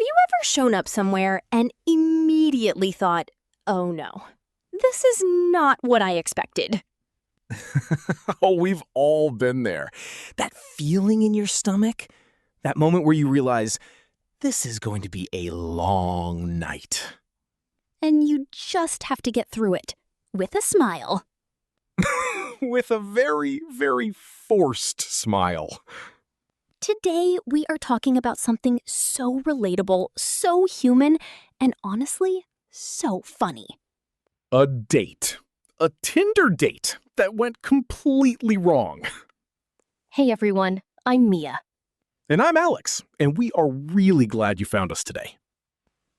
you ever shown up somewhere and immediately thought, oh no, this is not what I expected? Oh, we've all been there. That feeling in your stomach, that moment where you realize this is going to be a long night. And you just have to get through it with a smile. With a very, very forced smile. Today, we are talking about something so relatable, so human, and honestly, so funny. A date. A Tinder date that went completely wrong. Hey everyone, I'm Mia. And I'm Alex, and we are really glad you found us today.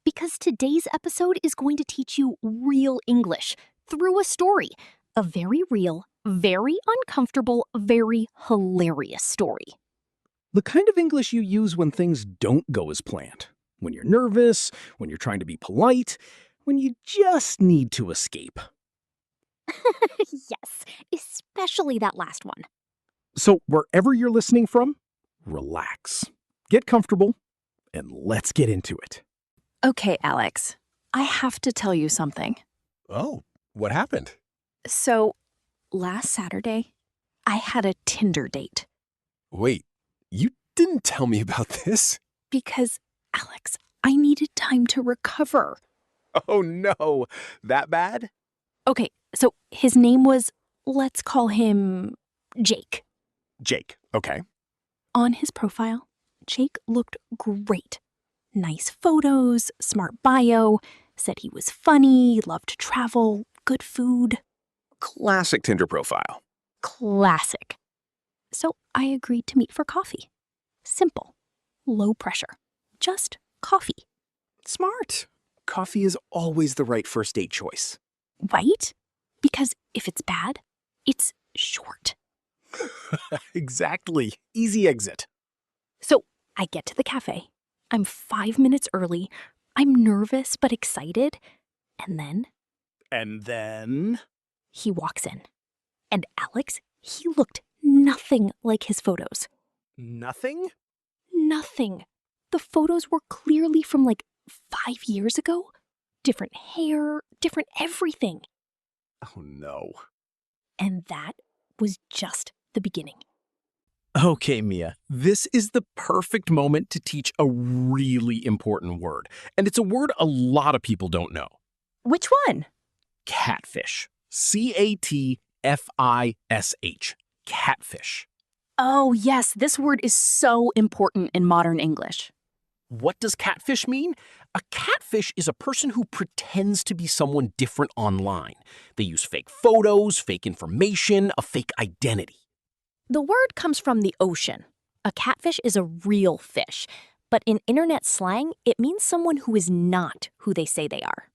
Because today's episode is going to teach you real English through a story. A very real, very uncomfortable, very hilarious story. The kind of English you use when things don't go as planned. When you're nervous, when you're trying to be polite, when you just need to escape. Yes, especially that last one. So wherever you're listening from, relax, get comfortable, and let's get into it. Okay, Alex, I have to tell you something. Oh, what happened? So, last Saturday, I had a Tinder date. Wait, you didn't tell me about this? Because, Alex, I needed time to recover. Oh no, that bad? Okay, so his name was, let's call him Jake. Jake, okay. On his profile, Jake looked great. Nice photos, smart bio, said he was funny, loved to travel, good food. Classic Tinder profile. Classic. So I agreed to meet for coffee. Simple, low pressure, just coffee. Smart. Coffee is always the right first date choice. Right? Because if it's bad, it's short. Exactly. Easy exit. So I get to the cafe. I'm 5 minutes early. I'm nervous but excited. And then he walks in. And Alex, he looked nothing like his photos. Nothing? Nothing. The photos were clearly from like 5 years ago. Different hair, different everything. Oh no. And that was just the beginning. Okay, Mia, this is the perfect moment to teach a really important word. And it's a word a lot of people don't know. Which one? Catfish. Catfish. Catfish. Oh, yes, this word is so important in modern English. What does catfish mean? A catfish is a person who pretends to be someone different online. They use fake photos, fake information, a fake identity. The word comes from the ocean. A catfish is a real fish, but in internet slang, it means someone who is not who they say they are.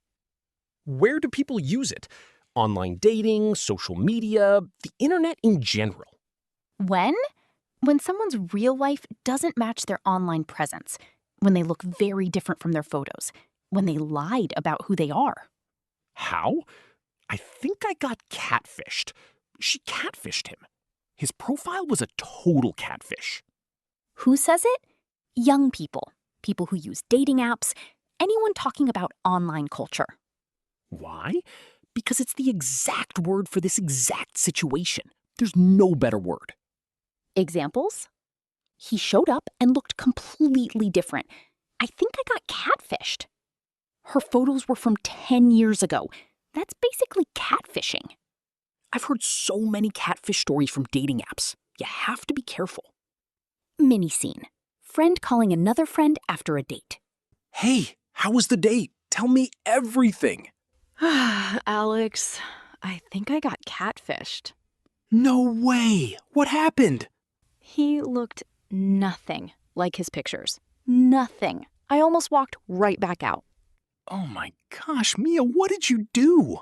Where do people use it? Online dating, social media, the internet in general. When? When someone's real life doesn't match their online presence. When they look very different from their photos. When they lied about who they are. How? I think I got catfished. She catfished him. His profile was a total catfish. Who says it? Young people. People who use dating apps. Anyone talking about online culture. Why? Because it's the exact word for this exact situation. There's no better word. Examples? He showed up and looked completely different. I think I got catfished. Her photos were from 10 years ago. That's basically catfishing. I've heard so many catfish stories from dating apps. You have to be careful. Mini scene. Friend calling another friend after a date. Hey, how was the date? Tell me everything. Alex, I think I got catfished. No way. What happened? He looked nothing like his pictures. Nothing. I almost walked right back out. Oh my gosh, Mia, what did you do?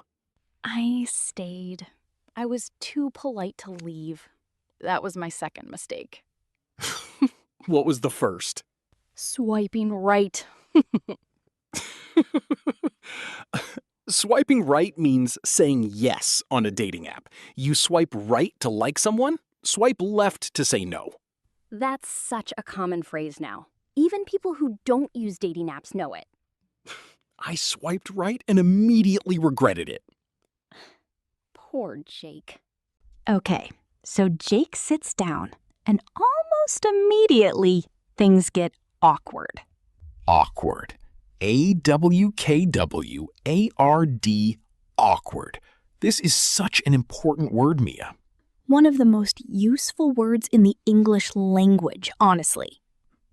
I stayed. I was too polite to leave. That was my second mistake. What was the first? Swiping right. Swiping right means saying yes on a dating app. You swipe right to like someone, swipe left to say no. That's such a common phrase now. Even people who don't use dating apps know it. I swiped right and immediately regretted it. Poor Jake. Okay, so Jake sits down, and almost immediately, things get awkward. Awkward. AWKWARD. Awkward. This is such an important word, Mia. One of the most useful words in the English language, honestly.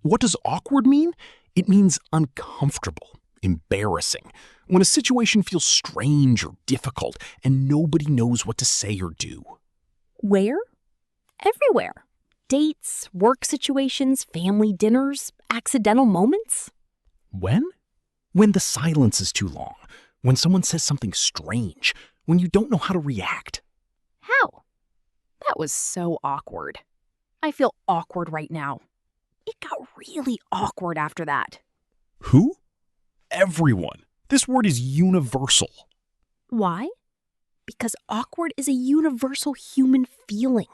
What does awkward mean? It means uncomfortable, embarrassing. When a situation feels strange or difficult and nobody knows what to say or do. Where? Everywhere. Dates, work situations, family dinners, accidental moments. When? When the silence is too long. When someone says something strange. When you don't know how to react. How? That was so awkward. I feel awkward right now. It got really awkward after that. Who? Everyone. This word is universal. Why? Because awkward is a universal human feeling.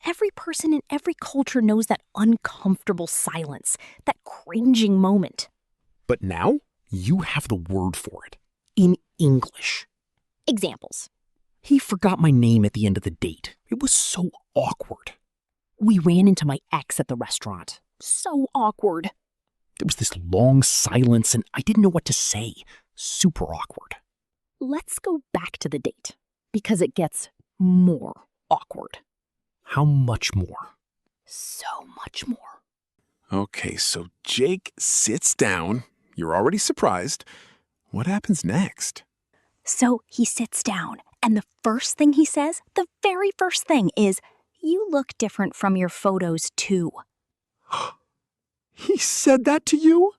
Every person in every culture knows that uncomfortable silence, that cringing moment. But now, you have the word for it. In English. Examples. He forgot my name at the end of the date. It was so awkward. We ran into my ex at the restaurant. So awkward. There was this long silence and I didn't know what to say. Super awkward. Let's go back to the date, because it gets more awkward. How much more? So much more. Okay, so Jake sits down. You're already surprised. What happens next? So he sits down, and the first thing he says, the very first thing is, "You look different from your photos too." He said that to you?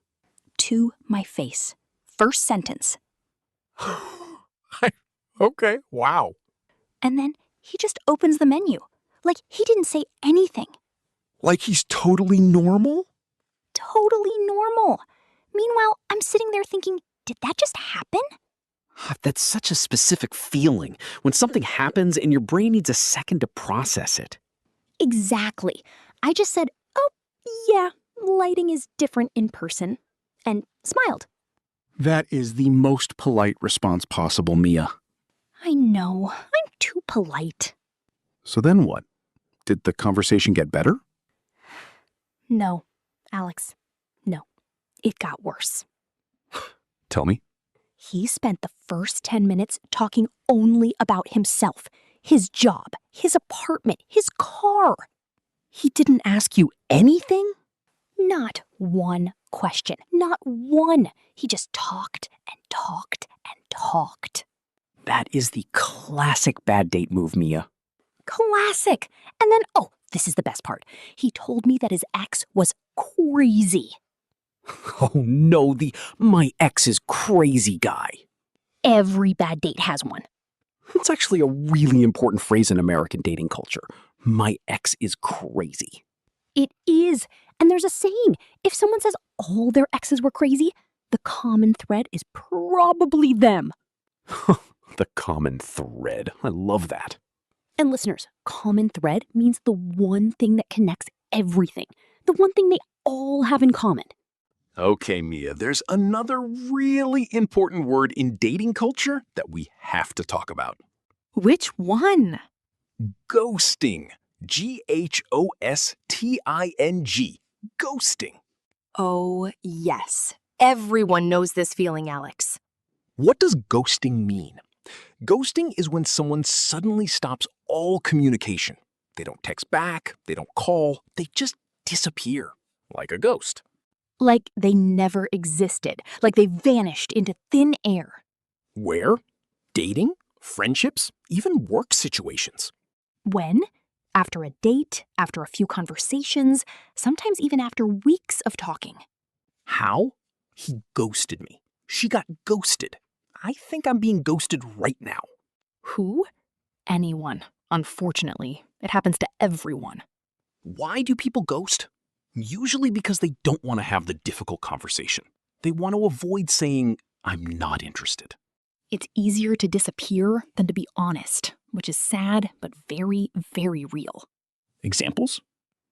To my face. First sentence. Okay, wow. And then he just opens the menu. Like he didn't say anything. Like he's totally normal? Totally normal. Meanwhile, I'm sitting there thinking, did that just happen? That's such a specific feeling when something happens and your brain needs a second to process it. Exactly. I just said, oh, yeah, lighting is different in person, and smiled. That is the most polite response possible, Mia. I know. I'm too polite. So then what? Did the conversation get better? No, Alex. No. It got worse. Tell me. He spent the first 10 minutes talking only about himself, his job, his apartment, his car. He didn't ask you anything? Not one question. Not one. He just talked and talked and talked. That is the classic bad date move, Mia. Classic. And then, oh, this is the best part. He told me that his ex was crazy. Oh no, the my ex is crazy guy. Every bad date has one. It's actually a really important phrase in American dating culture. My ex is crazy. It is. And there's a saying, if someone says all their exes were crazy, the common thread is probably them. The common thread. I love that. And listeners, common thread means the one thing that connects everything. The one thing they all have in common. Okay, Mia, there's another really important word in dating culture that we have to talk about. Which one? Ghosting. Ghosting. Ghosting. Oh, yes. Everyone knows this feeling, Alex. What does ghosting mean? Ghosting is when someone suddenly stops all communication. They don't text back, they don't call, they just disappear, like a ghost. Like they never existed. Like they vanished into thin air. Where? Dating? Friendships? Even work situations. When? After a date, after a few conversations, sometimes even after weeks of talking. How? He ghosted me. She got ghosted. I think I'm being ghosted right now. Who? Anyone. Unfortunately, it happens to everyone. Why do people ghost? Usually because they don't want to have the difficult conversation. They want to avoid saying, I'm not interested. It's easier to disappear than to be honest, which is sad but very, very real. Examples?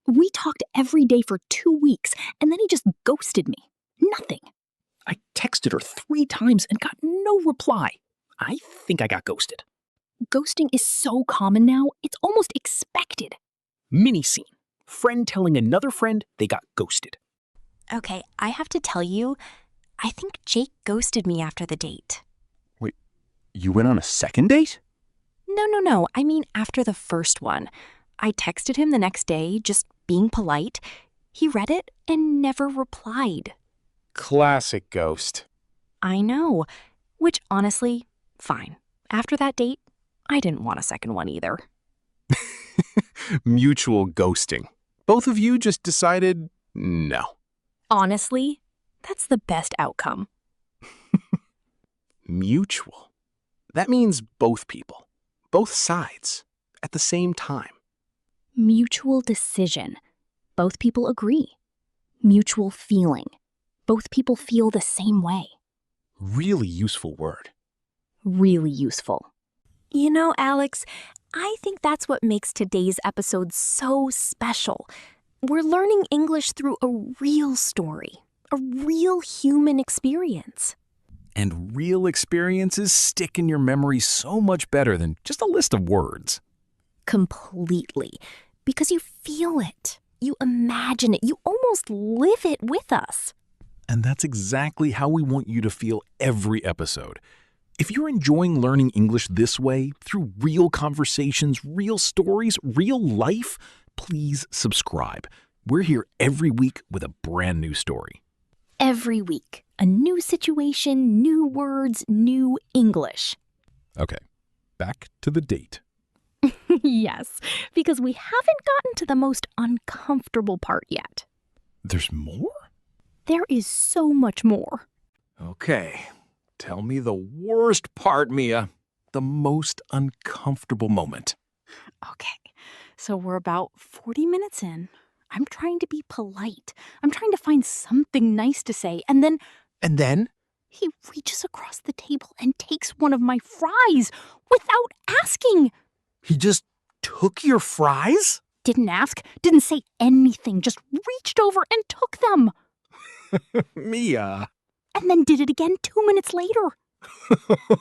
We talked every day for 2 weeks, and then he just ghosted me. Nothing. I texted her 3 times and got no reply. I think I got ghosted. Ghosting is so common now, it's almost expected. Mini scene. Friend telling another friend they got ghosted. Okay, I have to tell you, I think Jake ghosted me after the date. Wait, you went on a second date? No, I mean after the first one. I texted him the next day, just being polite. He read it and never replied. Classic ghost. I know, which honestly, fine. After that date, I didn't want a second one either. Mutual ghosting. Both of you just decided no. Honestly, that's the best outcome. Mutual. That means both people, both sides, at the same time. Mutual decision. Both people agree. Mutual feeling. Both people feel the same way. Really useful word. Really useful. You know, Alex, I think that's what makes today's episode so special. We're learning English through a real story, a real human experience. And real experiences stick in your memory so much better than just a list of words. Completely. Because you feel it. You imagine it. You almost live it with us. And that's exactly how we want you to feel every episode. If you're enjoying learning English this way, through real conversations, real stories, real life, please subscribe. We're here every week with a brand new story. Every week, a new situation, new words, new English. Okay, back to the date. Yes, because we haven't gotten to the most uncomfortable part yet. There's more? There is so much more. Okay, tell me the worst part, Mia. The most uncomfortable moment. Okay, so we're about 40 minutes in. I'm trying to be polite. I'm trying to find something nice to say, and then And then? he reaches across the table and takes one of my fries without asking. He just took your fries? Didn't ask, didn't say anything, just reached over and took them. Mia. And then did it again 2 minutes later.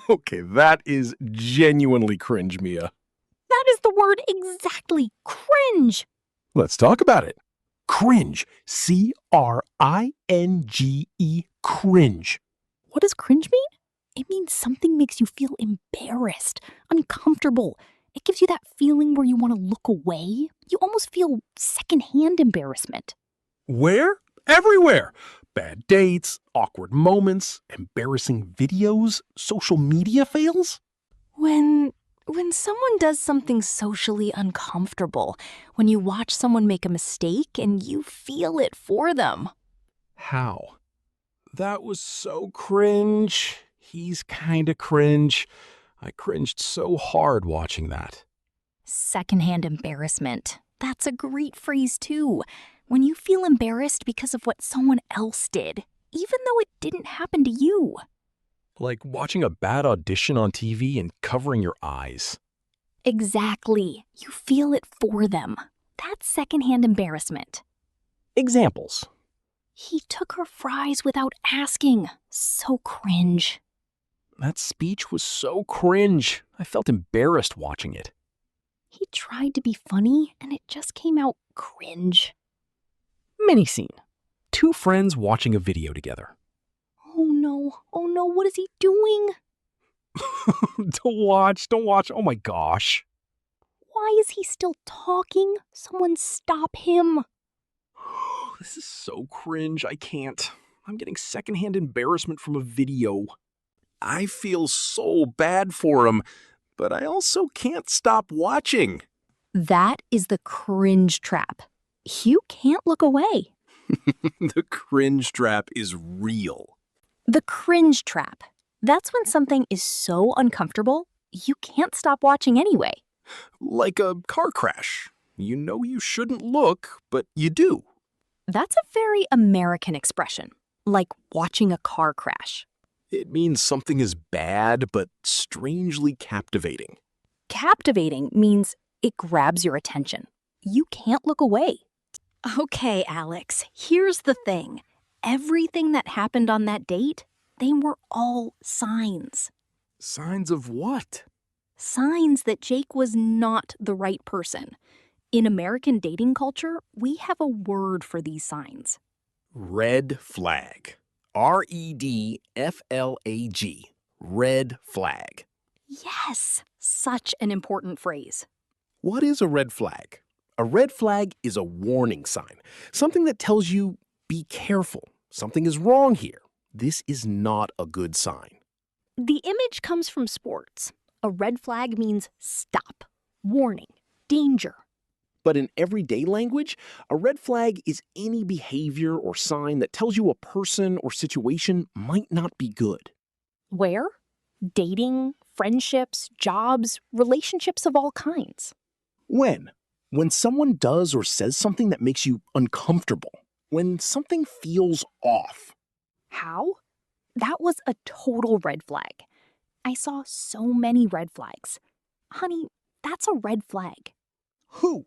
Okay, that is genuinely cringe, Mia. That is the word exactly. Cringe. Let's talk about it. Cringe. C-R-I-N-G-E. Cringe. What does cringe mean? It means something makes you feel embarrassed, uncomfortable. It gives you that feeling where you want to look away. You almost feel secondhand embarrassment. Where? Everywhere. Bad dates, awkward moments, embarrassing videos, social media fails. When someone does something socially uncomfortable, when you watch someone make a mistake and you feel it for them. How? That was so cringe. He's kinda cringe. I cringed so hard watching that. Secondhand embarrassment. That's a great phrase, too. When you feel embarrassed because of what someone else did, even though it didn't happen to you. Like watching a bad audition on TV and covering your eyes. Exactly. You feel it for them. That's secondhand embarrassment. Examples. He took her fries without asking. So cringe. That speech was so cringe. I felt embarrassed watching it. He tried to be funny, and it just came out cringe. Mini scene. 2 friends watching a video together. Oh no, what is he doing? Don't watch. Oh my gosh. Why is he still talking? Someone stop him. This is so cringe. I can't. I'm getting secondhand embarrassment from a video. I feel so bad for him, but I also can't stop watching. That is the cringe trap. You can't look away. The cringe trap is real. The cringe trap. That's when something is so uncomfortable, you can't stop watching anyway. Like a car crash. You know you shouldn't look, but you do. That's a very American expression, like watching a car crash. It means something is bad, but strangely captivating. Captivating means it grabs your attention. You can't look away. Okay, Alex, here's the thing. Everything that happened on that date, they were all signs. Signs of what? Signs that Jake was not the right person. In American dating culture, we have a word for these signs. Red flag. REDFLAG. Red flag. Yes, such an important phrase. What is a red flag? A red flag is a warning sign, something that tells you, be careful, something is wrong here. This is not a good sign. The image comes from sports. A red flag means stop, warning, danger. But in everyday language, a red flag is any behavior or sign that tells you a person or situation might not be good. Where? Dating, friendships, jobs, relationships of all kinds. When? When someone does or says something that makes you uncomfortable. When something feels off. How? That was a total red flag. I saw so many red flags. Honey, that's a red flag. Who?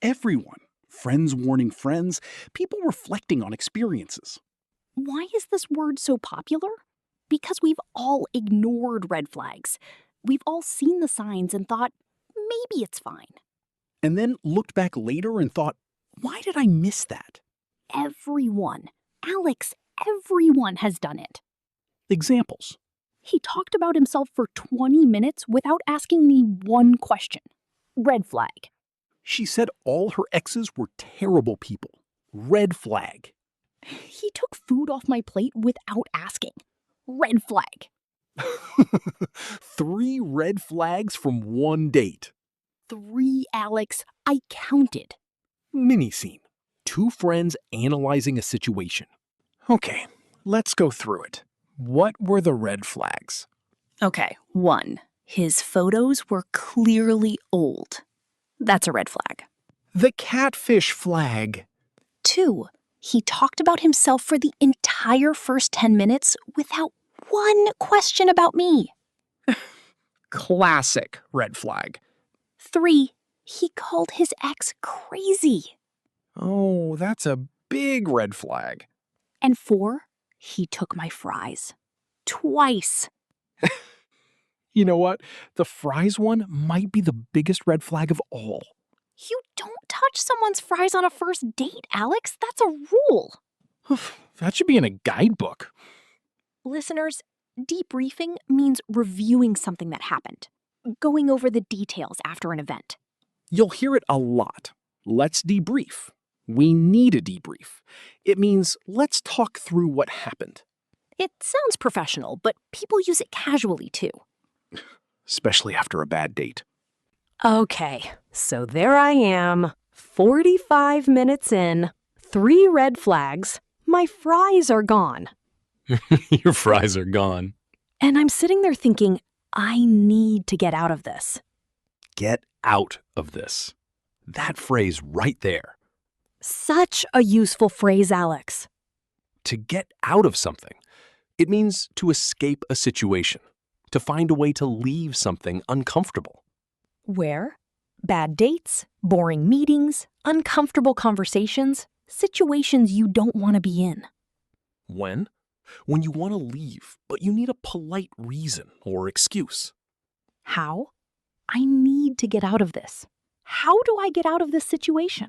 Everyone. Friends warning friends, people reflecting on experiences. Why is this word so popular? Because we've all ignored red flags. We've all seen the signs and thought, maybe it's fine. And then looked back later and thought, why did I miss that? Everyone, Alex, everyone has done it. Examples. He talked about himself for 20 minutes without asking me one question. Red flag. She said all her exes were terrible people. Red flag. He took food off my plate without asking. Red flag. 3 red flags from one date. 3, Alex. I counted. Mini scene. 2 friends analyzing a situation. Okay, let's go through it. What were the red flags? Okay, 1. His photos were clearly old. That's a red flag. The catfish flag. 2. He talked about himself for the entire first 10 minutes without one question about me. Classic red flag. 3. He called his ex crazy. Oh, that's a big red flag. And 4. He took my fries. Twice. You know what? The fries one might be the biggest red flag of all. You don't touch someone's fries on a first date, Alex. That's a rule. That should be in a guidebook. Listeners, debriefing means reviewing something that happened, going over the details after an event. You'll hear it a lot. Let's debrief. We need a debrief. It means let's talk through what happened. It sounds professional, but people use it casually too. Especially after a bad date. Okay, so there I am, 45 minutes in, 3 red flags, my fries are gone. Your fries are gone. And I'm sitting there thinking, I need to get out of this. Get out of this. That phrase right there. Such a useful phrase, Alex. To get out of something. It means to escape a situation. To find a way to leave something uncomfortable. Where? Bad dates, boring meetings, uncomfortable conversations, situations you don't want to be in. When? When you want to leave, but you need a polite reason or excuse. How? I need to get out of this. How do I get out of this situation?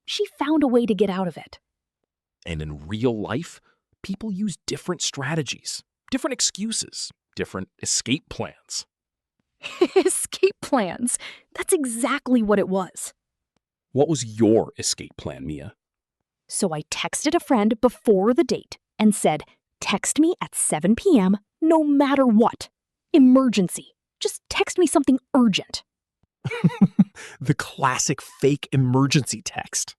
She found a way to get out of it. And in real life, people use different strategies, different excuses, different escape plans. Escape plans. That's exactly what it was. What was your escape plan, Mia? So I texted a friend before the date and said, text me at 7 p.m. no matter what. Emergency. Just text me something urgent. The classic fake emergency text.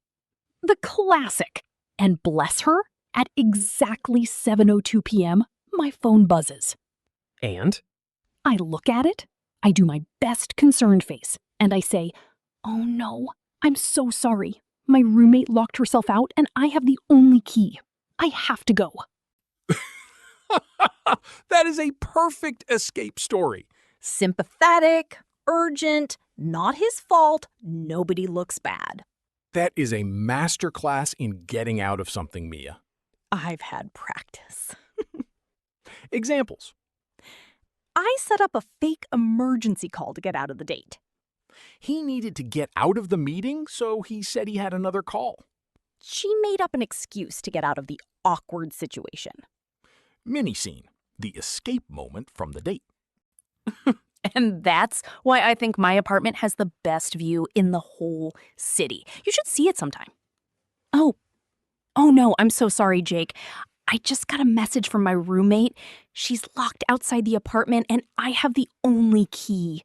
The classic. And bless her, at exactly 7:02 p.m., my phone buzzes. And? I look at it, I do my best concerned face, and I say, oh no, I'm so sorry. My roommate locked herself out and I have the only key. I have to go. That is a perfect escape story. Sympathetic, urgent, not his fault, nobody looks bad. That is a masterclass in getting out of something, Mia. I've had practice. Examples. I set up a fake emergency call to get out of the date. He needed to get out of the meeting, so he said he had another call. She made up an excuse to get out of the awkward situation. Mini scene. The escape moment from the date. And that's why I think my apartment has the best view in the whole city. You should see it sometime. Oh no, I'm so sorry, Jake. I just got a message from my roommate. She's locked outside the apartment and I have the only key.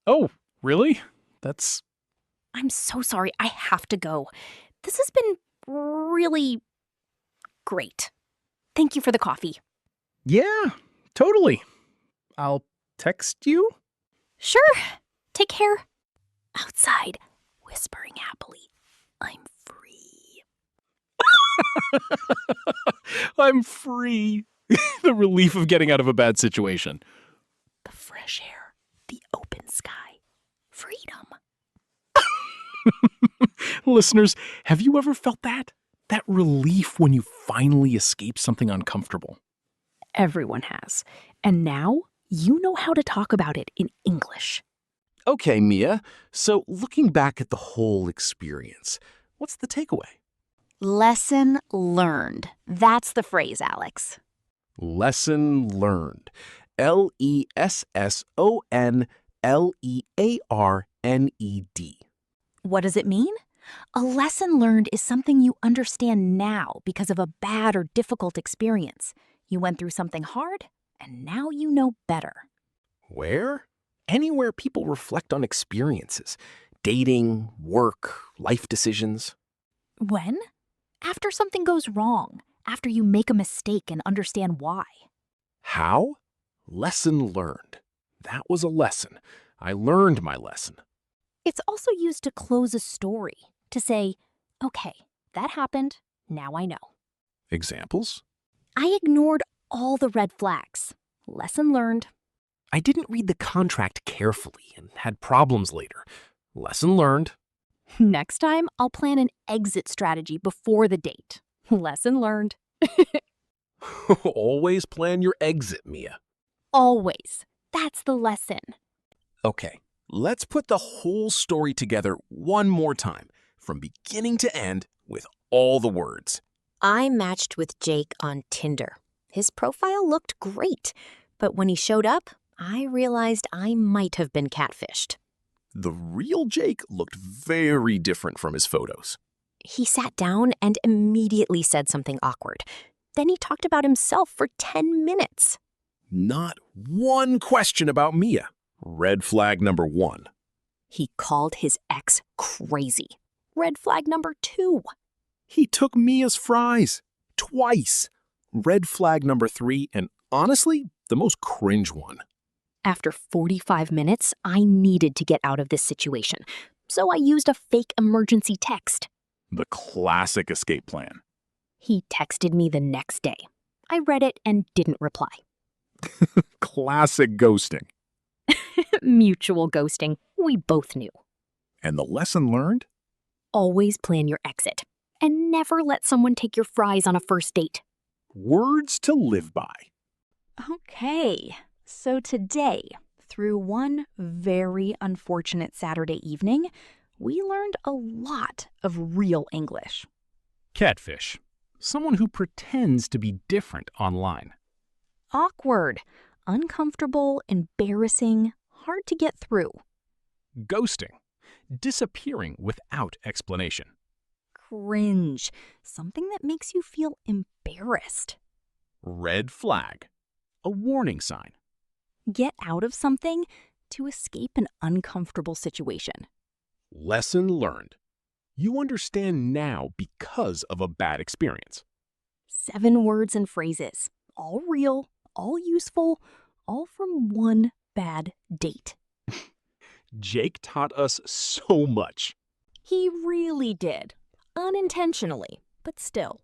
Oh, really? I'm so sorry. I have to go. This has been really great. Thank you for the coffee. Yeah, totally. I'll text you? Sure. Take care. Outside, whispering happily, I'm free. I'm free. The relief of getting out of a bad situation. The fresh air, the open sky, freedom. Listeners, have you ever felt that? That relief when you finally escape something uncomfortable? Everyone has. And now you know how to talk about it in English. Okay, Mia, so looking back at the whole experience, what's the takeaway? Lesson learned. That's the phrase, Alex. Lesson learned. Lessonlearned. What does it mean? A lesson learned is something you understand now because of a bad or difficult experience. You went through something hard, and now you know better. Where? Anywhere people reflect on experiences. Dating, work, life decisions. When? After something goes wrong. After you make a mistake and understand why. How? Lesson learned. That was a lesson. I learned my lesson. It's also used to close a story. To say, okay, that happened. Now I know. Examples? I ignored all the red flags. Lesson learned. I didn't read the contract carefully and had problems later. Lesson learned. Next time, I'll plan an exit strategy before the date. Lesson learned. Always plan your exit, Mia. Always. That's the lesson. Okay, let's put the whole story together one more time, from beginning to end, with all the words. I matched with Jake on Tinder. His profile looked great, but when he showed up, I realized I might have been catfished. The real Jake looked very different from his photos. He sat down and immediately said something awkward. Then he talked about himself for 10 minutes. Not one question about Mia. Red flag number 1. He called his ex crazy. Red flag number 2. He took Mia's fries. Twice. Red flag number 3, and honestly, the most cringe one. After 45 minutes, I needed to get out of this situation, so I used a fake emergency text. The classic escape plan. He texted me the next day. I read it and didn't reply. Classic ghosting. Mutual ghosting. We both knew. And the lesson learned? Always plan your exit. And never let someone take your fries on a first date. Words to live by. Okay, so today, through one very unfortunate Saturday evening, we learned a lot of real English. Catfish. Someone who pretends to be different online. Awkward, uncomfortable, embarrassing, hard to get through. Ghosting. Disappearing without explanation. Cringe, something that makes you feel embarrassed. Red flag. A warning sign. Get out of something to escape an uncomfortable situation. Lesson learned. You understand now because of a bad experience. 7 words and phrases, all real, all useful, all from one bad date. Jake taught us so much. He really did. Unintentionally, but still.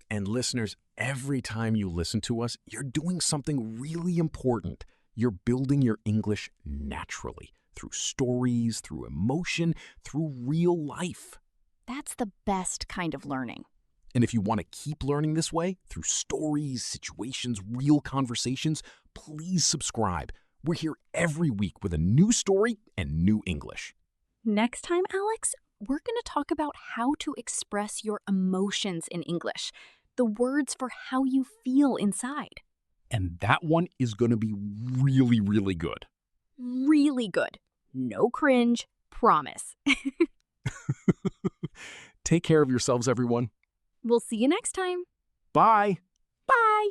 And listeners, every time you listen to us, you're doing something really important. You're building your English naturally, through stories, through emotion, through real life. That's the best kind of learning. And if you want to keep learning this way, through stories, situations, real conversations, please subscribe. We're here every week with a new story and new English. Next time, Alex, we're going to talk about how to express your emotions in English, the words for how you feel inside. And that one is going to be really, really good. Really good. No cringe, promise. Take care of yourselves, everyone. We'll see you next time. Bye. Bye.